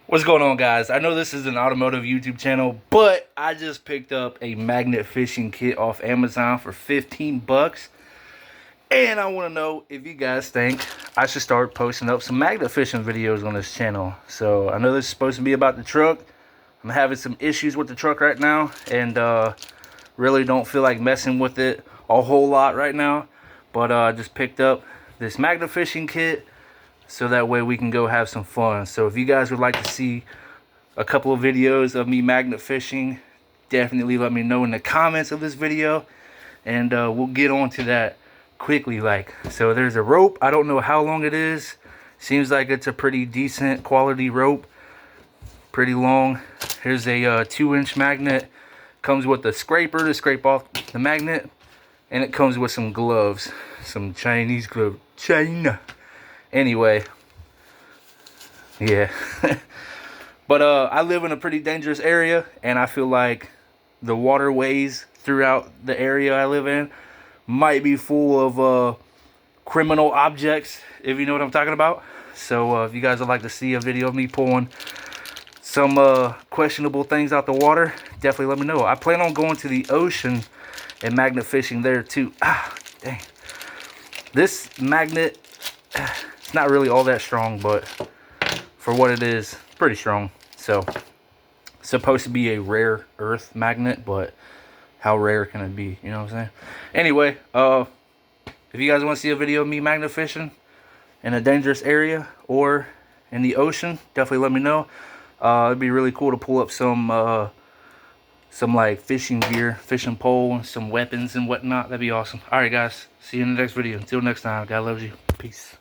What's going on, guys? I know this is an automotive YouTube channel, but I just picked up a magnet fishing kit off Amazon for 15 bucks. And I want to know if you guys think I should start posting up some magnet fishing videos on this channel. So I know this is supposed to be about the truck. I'm having some issues with the truck right now, and really don't feel like messing with it a whole lot right now. But I just picked up this magnet fishing kit, so that way we can go have some fun. So if you guys would like to see a couple of videos of me magnet fishing, definitely let me know in the comments of this video, and we'll get on to that quickly. So there's a rope. I don't know how long it is. Seems like it's a pretty decent quality rope, pretty long. Here's a 2-inch magnet. Comes with a scraper to scrape off the magnet, and it comes with some gloves, some Chinese gloves. China. Anyway, yeah. But I live in a pretty dangerous area, and I feel like the waterways throughout the area I live in might be full of criminal objects, if you know what I'm talking about. So if you guys would like to see a video of me pulling some questionable things out the water, definitely let me know. I plan on going to the ocean and magnet fishing there too. Ah, dang. This magnet, it's not really all that strong, but for what it is, pretty strong. So, it's supposed to be a rare earth magnet, but how rare can it be? You know what I'm saying? Anyway, if you guys want to see a video of me magnet fishing in a dangerous area or in the ocean, definitely let me know. It'd be really cool to pull up some like fishing gear, fishing pole, some weapons and whatnot. That'd be awesome. All right, guys. See you in the next video. Until next time, God loves you. Peace.